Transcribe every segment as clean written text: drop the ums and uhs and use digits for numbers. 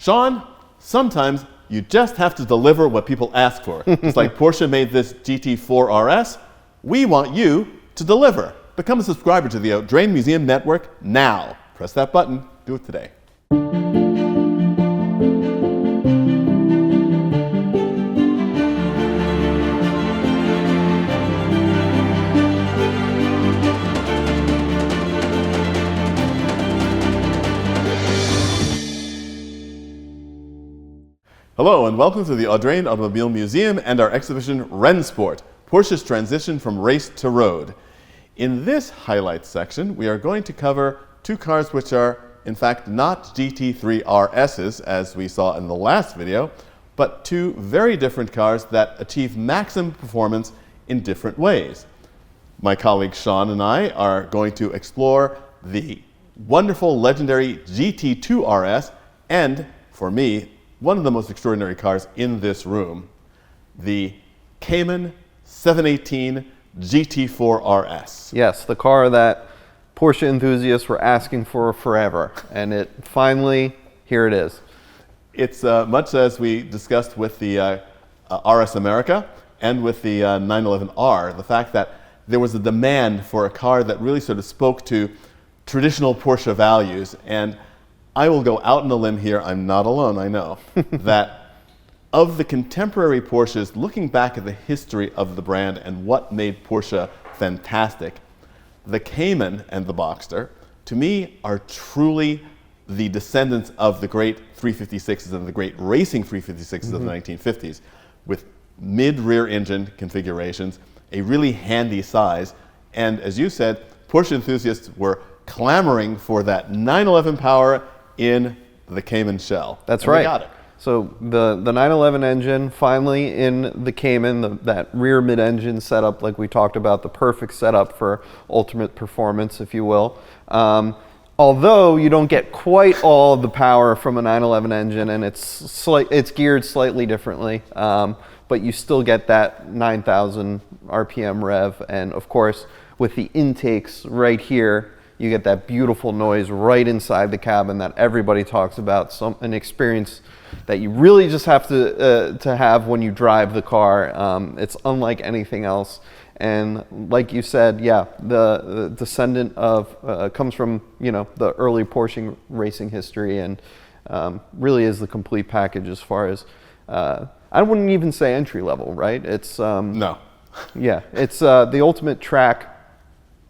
Sean, sometimes you just have to deliver what people ask for. It's like Porsche made this GT4 RS. We want you to deliver. Become a subscriber to the Audrain Museum Network now. Press that button. Do it today. Hello and welcome to the Audrain Automobile Museum and our exhibition Rennsport, Porsche's transition from race to road. In this highlights section, we are going to cover two cars which are in fact not GT3 RSs as we saw in the last video, but two very different cars that achieve maximum performance in different ways. My colleague Sean and I are going to explore the wonderful legendary GT2 RS and, for me, one of the most extraordinary cars in this room, the Cayman 718 GT4 RS. Yes, the car that Porsche enthusiasts were asking for forever, and it finally, here it is. It's much as we discussed with the RS America and with the 911R, the fact that there was a demand for a car that really sort of spoke to traditional Porsche values. And I will go out on a limb here, I'm not alone, I know, that of the contemporary Porsches, looking back at the history of the brand and what made Porsche fantastic, the Cayman and the Boxster, to me, are truly the descendants of the great 356s and the great racing 356s of the 1950s, with mid-rear engine configurations, a really handy size, and as you said, Porsche enthusiasts were clamoring for that 911 power in the Cayman shell. That's right. We got it. So the 911 engine finally in the Cayman, that rear mid-engine setup like we talked about, the perfect setup for ultimate performance, if you will. Although you don't get quite all the power from a 911 engine, and it's geared slightly differently, but you still get that 9,000 RPM rev, and of course with the intakes right here, you get that beautiful noise right inside the cabin that everybody talks about, an experience that you really just have to have when you drive the car. It's unlike anything else. And like you said, yeah, the descendant of, comes from, you know, the early Porsche racing history, and really is the complete package as far as, I wouldn't even say entry level, right? It's, No. Yeah, it's the ultimate track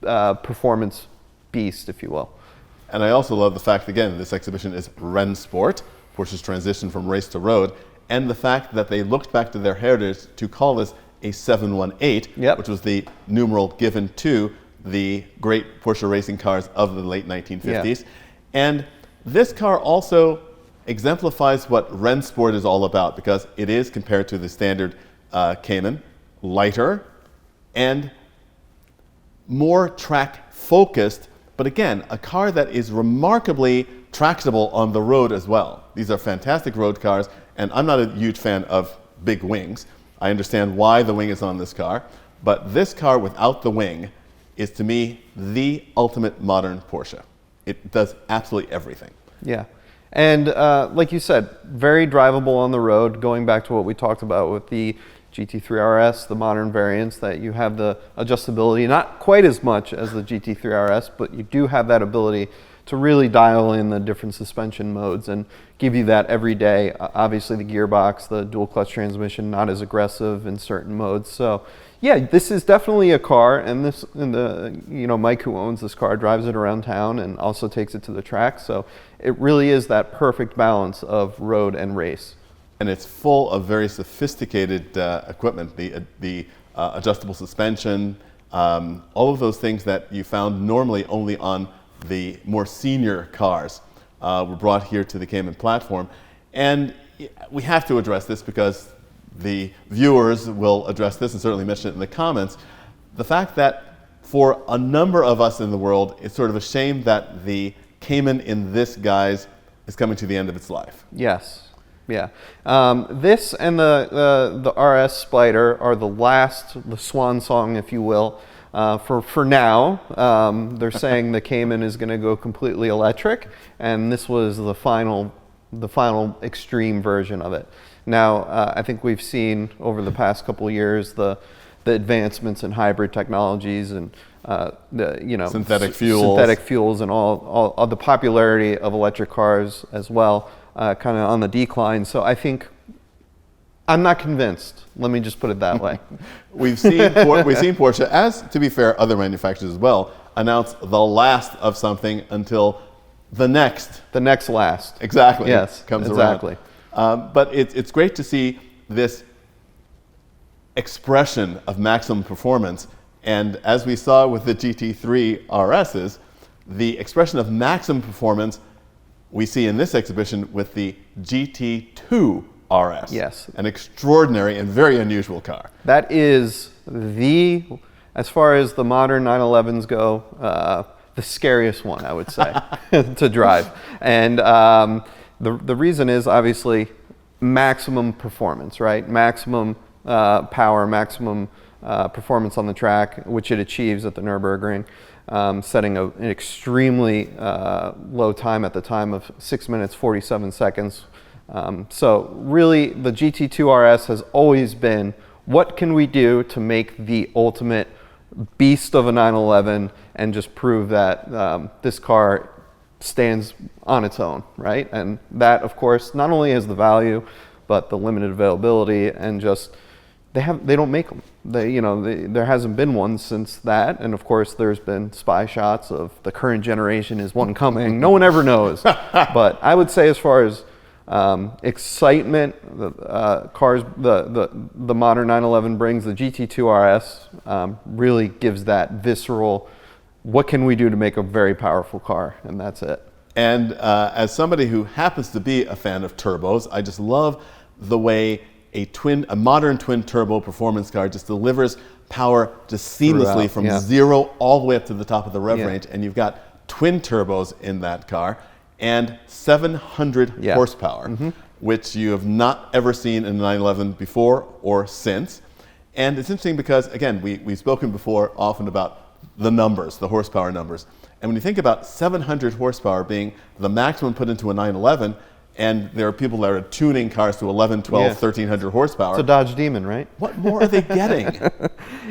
performance beast, if you will. And I also love the fact, again, this exhibition is Rennsport, Porsche's transition from race to road, and the fact that they looked back to their heritage to call this a 718, which was the numeral given to the great Porsche racing cars of the late 1950s. And this car also exemplifies what Rennsport is all about, because it is, compared to the standard Cayman, lighter and more track focused, but again, a car that is remarkably tractable on the road as well. These are fantastic road cars, and I'm not a huge fan of big wings. I understand why the wing is on this car, but this car without the wing is, to me, the ultimate modern Porsche. It does absolutely everything. Yeah, and like you said, very drivable on the road, going back to what we talked about with the GT3 RS, the modern variants, that you have the adjustability, not quite as much as the GT3 RS, but you do have that ability to really dial in the different suspension modes and give you that every day. Obviously the gearbox, the dual clutch transmission, not as aggressive in certain modes. So yeah, this is definitely a car, and Mike, who owns this car, drives it around town and also takes it to the track. So it really is that perfect balance of road and race. And it's full of very sophisticated equipment, the adjustable suspension, all of those things that you found normally only on the more senior cars were brought here to the Cayman platform. And we have to address this because the viewers will address this and certainly mention it in the comments. The fact that for a number of us in the world, it's sort of a shame that the Cayman in this guise is coming to the end of its life. Yes. Yeah, this and the RS Spider are the swan song, if you will, for now. They're saying the Cayman is going to go completely electric, and this was the final final extreme version of it. Now, I think we've seen over the past couple of years the advancements in hybrid technologies and synthetic fuels and all the popularity of electric cars as well, kind of on the decline. So I think I'm not convinced. Let me just put it that way. We've seen Porsche, as to be fair, other manufacturers as well, announce the last of something until the next last. Exactly. Yes. Comes exactly. around. But it's great to see this expression of maximum performance. And as we saw with the GT3 RSs, the expression of maximum performance we see in this exhibition with the GT2 RS. Yes. An extraordinary and very unusual car. That is as far as the modern 911s go, the scariest one, I would say, to drive. And the reason is obviously maximum performance, right? Maximum power, maximum performance on the track, which it achieves at the Nürburgring, setting an extremely low time at the time of 6 minutes 47 seconds. So really, the GT2 RS has always been, what can we do to make the ultimate beast of a 911 and just prove that this car stands on its own, right? And that, of course, not only has the value, but the limited availability and just they don't make them. There hasn't been one since that, and of course there's been spy shots of the current generation is one coming. No one ever knows. But I would say as far as excitement, cars, the modern 911 brings, the GT2 RS really gives that visceral, what can we do to make a very powerful car, and that's it. And as somebody who happens to be a fan of turbos, I just love the way a modern twin turbo performance car just delivers power just seamlessly from zero all the way up to the top of the rev range, and you've got twin turbos in that car and 700 horsepower, which you have not ever seen in a 911 before or since. And it's interesting because, again, we've spoken before often about the numbers, the horsepower numbers. And when you think about 700 horsepower being the maximum put into a 911, and there are people that are tuning cars to 11, 12, 1300 horsepower. It's a Dodge Demon, right? What more are they getting?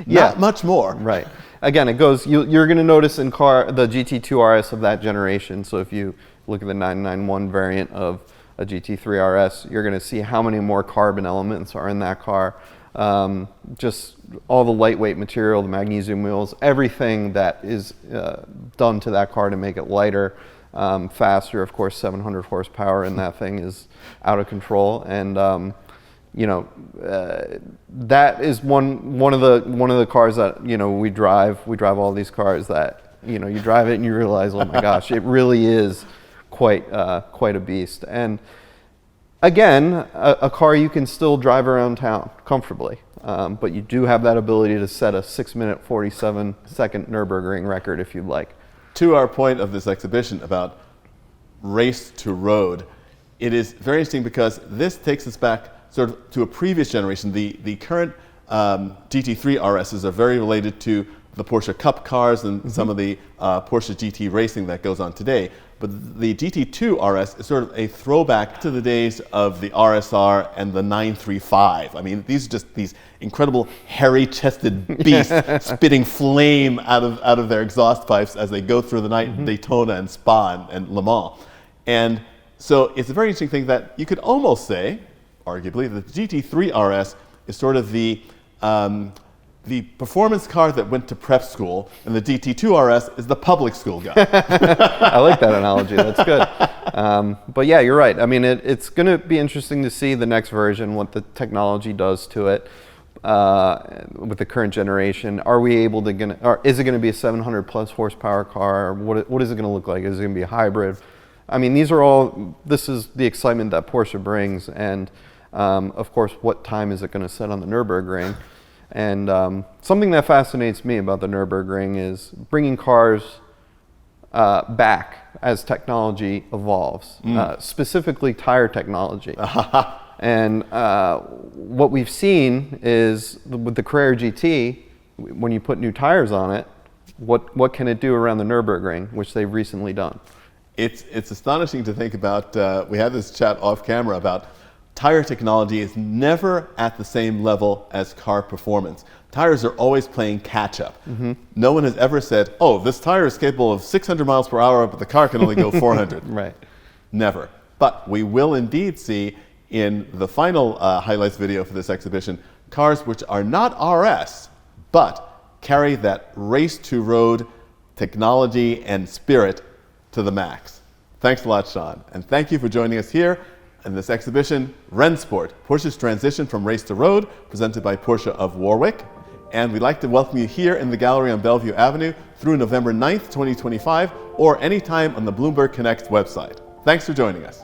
Not much more. Right. Again, it goes, you're going to notice in the GT2 RS of that generation. So if you look at the 991 variant of a GT3 RS, you're going to see how many more carbon elements are in that car. Just all the lightweight material, the magnesium wheels, everything that is done to that car to make it lighter, faster. Of course, 700 horsepower in that thing is out of control. And that is one of the cars that we drive. We drive all these cars that you drive it and you realize, oh my gosh, it really is quite a beast. And again, a car you can still drive around town comfortably, but you do have that ability to set a 6 minute 47 second Nürburgring record if you'd like. To our point of this exhibition about race to road, it is very interesting because this takes us back sort of to a previous generation. The current GT3 RSs are very related to the Porsche Cup cars and some of the Porsche GT racing that goes on today. But the GT2 RS is sort of a throwback to the days of the RSR and the 935. I mean, these are just these incredible hairy-chested beasts spitting flame out of their exhaust pipes as they go through the night in Daytona and Spa and Le Mans. And so it's a very interesting thing that you could almost say, arguably, that the GT3 RS is sort of the performance car that went to prep school, and the GT2 RS is the public school guy. I like that analogy. That's good. But yeah, you're right. I mean, it's going to be interesting to see the next version, what the technology does to it with the current generation. Are we able to or is it going to be a 700 plus horsepower car? What is it going to look like? Is it going to be a hybrid? I mean, this is the excitement that Porsche brings, and of course, what time is it going to set on the Nürburgring? And something that fascinates me about the Nürburgring is bringing cars back as technology evolves, specifically tire technology. And what we've seen is with the Carrera GT, when you put new tires on it, what can it do around the Nürburgring, which they've recently done? It's astonishing to think about. We had this chat off camera about tire technology is never at the same level as car performance. Tires are always playing catch up. No one has ever said, oh, this tire is capable of 600 miles per hour, but the car can only go 400. Right. Never. But we will indeed see in the final highlights video for this exhibition, cars which are not RS, but carry that race to road technology and spirit to the max. Thanks a lot, Sean. And thank you for joining us here in this exhibition, Rennsport, Porsche's transition from race to road, presented by Porsche of Warwick. And we'd like to welcome you here in the gallery on Bellevue Avenue through November 9th, 2025, or anytime on the Bloomberg Connect website. Thanks for joining us.